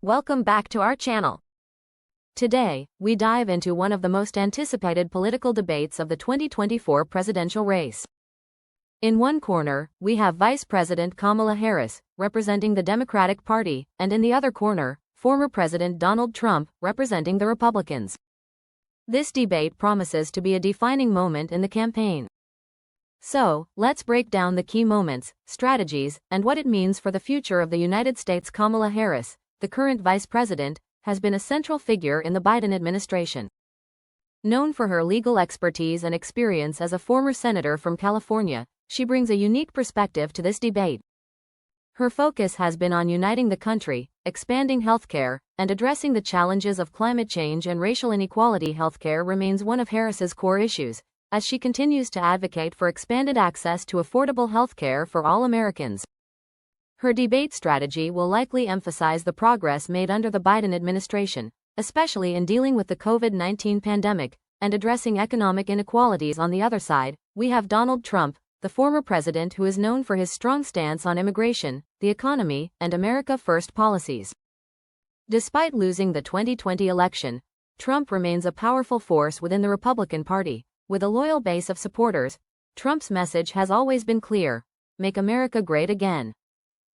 Welcome back to our channel. Today, we dive into one of the most anticipated political debates of the 2024 presidential race. In one corner, we have Vice President Kamala Harris, representing the Democratic Party, and in the other corner, former President Donald Trump, representing the Republicans. This debate promises to be a defining moment in the campaign. So, let's break down the key moments, strategies, and what it means for the future of the United States. Kamala Harris, the current vice president, has been a central figure in the Biden administration. Known for her legal expertise and experience as a former senator from California, she brings a unique perspective to this debate. Her focus has been on uniting the country, expanding healthcare, and addressing the challenges of climate change and racial inequality. Healthcare remains one of Harris's core issues, as she continues to advocate for expanded access to affordable healthcare for all Americans. Her debate strategy will likely emphasize the progress made under the Biden administration, especially in dealing with the COVID-19 pandemic and addressing economic inequalities. On the other side, we have Donald Trump, the former president who is known for his strong stance on immigration, the economy, and America First policies. Despite losing the 2020 election, Trump remains a powerful force within the Republican Party. With a loyal base of supporters, Trump's message has always been clear: make America great again.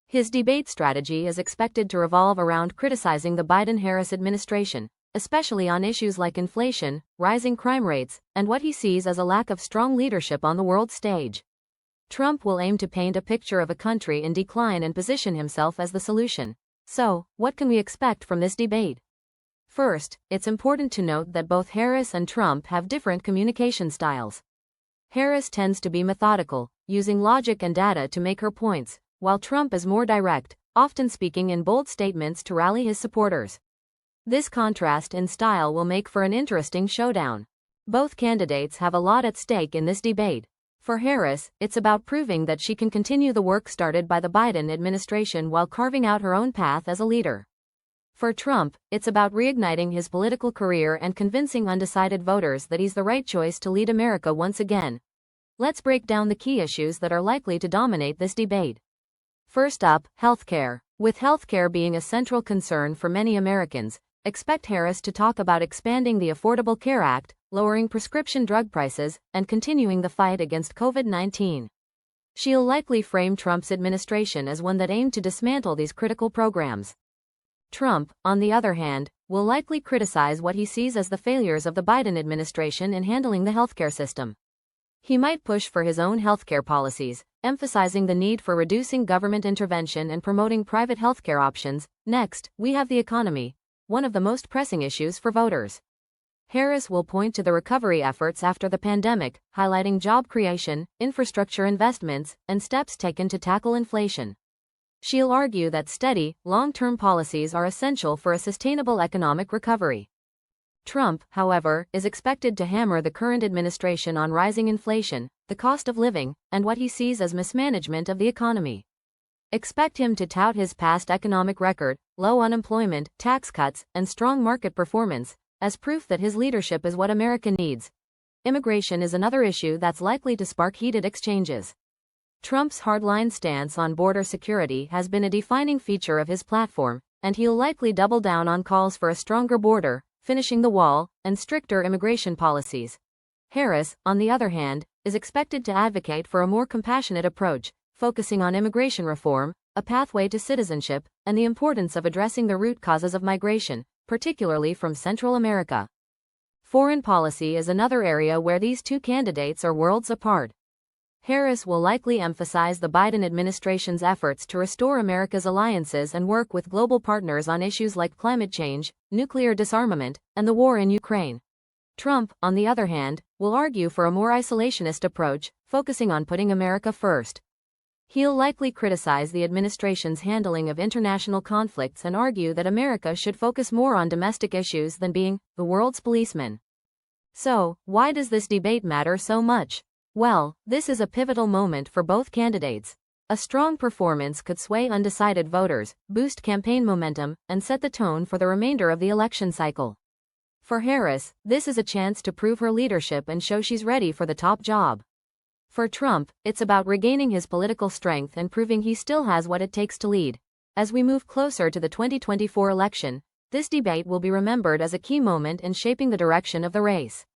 His debate strategy is expected to revolve around criticizing the Biden-Harris administration, especially on issues like inflation, rising crime rates, and what he sees as a lack of strong leadership on the world stage. Trump will aim to paint a picture of a country in decline and position himself as the solution. So, what can we expect from this debate? First, it's important to note that both Harris and Trump have different communication styles. Harris tends to be methodical, using logic and data to make her points, while Trump is more direct, often speaking in bold statements to rally his supporters. This contrast in style will make for an interesting showdown. Both candidates have a lot at stake in this debate. For Harris, it's about proving that she can continue the work started by the Biden administration while carving out her own path as a leader. For Trump, it's about reigniting his political career and convincing undecided voters that he's the right choice to lead America once again. Let's break down the key issues that are likely to dominate this debate. First up, healthcare. With healthcare being a central concern for many Americans, expect Harris to talk about expanding the Affordable Care Act, lowering prescription drug prices, and continuing the fight against COVID-19. She'll likely frame Trump's administration as one that aimed to dismantle these critical programs. Trump, on the other hand, will likely criticize what he sees as the failures of the Biden administration in handling the healthcare system. He might push for his own healthcare policies, emphasizing the need for reducing government intervention and promoting private healthcare options. Next, we have the economy, one of the most pressing issues for voters. Harris will point to the recovery efforts after the pandemic, highlighting job creation, infrastructure investments, and steps taken to tackle inflation. She'll argue that steady, long-term policies are essential for a sustainable economic recovery. Trump, however, is expected to hammer the current administration on rising inflation, the cost of living, and what he sees as mismanagement of the economy. Expect him to tout his past economic record, low unemployment, tax cuts, and strong market performance, as proof that his leadership is what America needs. Immigration is another issue that's likely to spark heated exchanges. Trump's hardline stance on border security has been a defining feature of his platform, and he'll likely double down on calls for a stronger border, finishing the wall, and stricter immigration policies. Harris, on the other hand, is expected to advocate for a more compassionate approach, focusing on immigration reform, a pathway to citizenship, and the importance of addressing the root causes of migration, particularly from Central America. Foreign policy is another area where these two candidates are worlds apart. Harris will likely emphasize the Biden administration's efforts to restore America's alliances and work with global partners on issues like climate change, nuclear disarmament, and the war in Ukraine. Trump, on the other hand, will argue for a more isolationist approach, focusing on putting America first. He'll likely criticize the administration's handling of international conflicts and argue that America should focus more on domestic issues than being the world's policeman. So, why does this debate matter so much? Well, this is a pivotal moment for both candidates. A strong performance could sway undecided voters, boost campaign momentum, and set the tone for the remainder of the election cycle. For Harris, this is a chance to prove her leadership and show she's ready for the top job. For Trump, it's about regaining his political strength and proving he still has what it takes to lead. As we move closer to the 2024 election, this debate will be remembered as a key moment in shaping the direction of the race.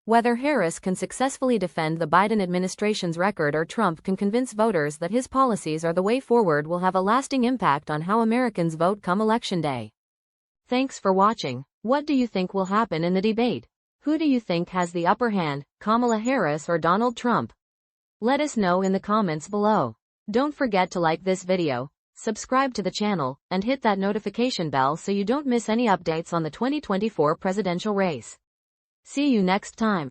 Whether Harris can successfully defend the Biden administration's record or Trump can convince voters that his policies are the way forward will have a lasting impact on how Americans vote come Election Day. Thanks for watching. What do you think will happen in the debate? Who do you think has the upper hand, Kamala Harris or Donald Trump? Let us know in the comments below. Don't forget to like this video, subscribe to the channel, and hit that notification bell so you don't miss any updates on the 2024 presidential race. See you next time.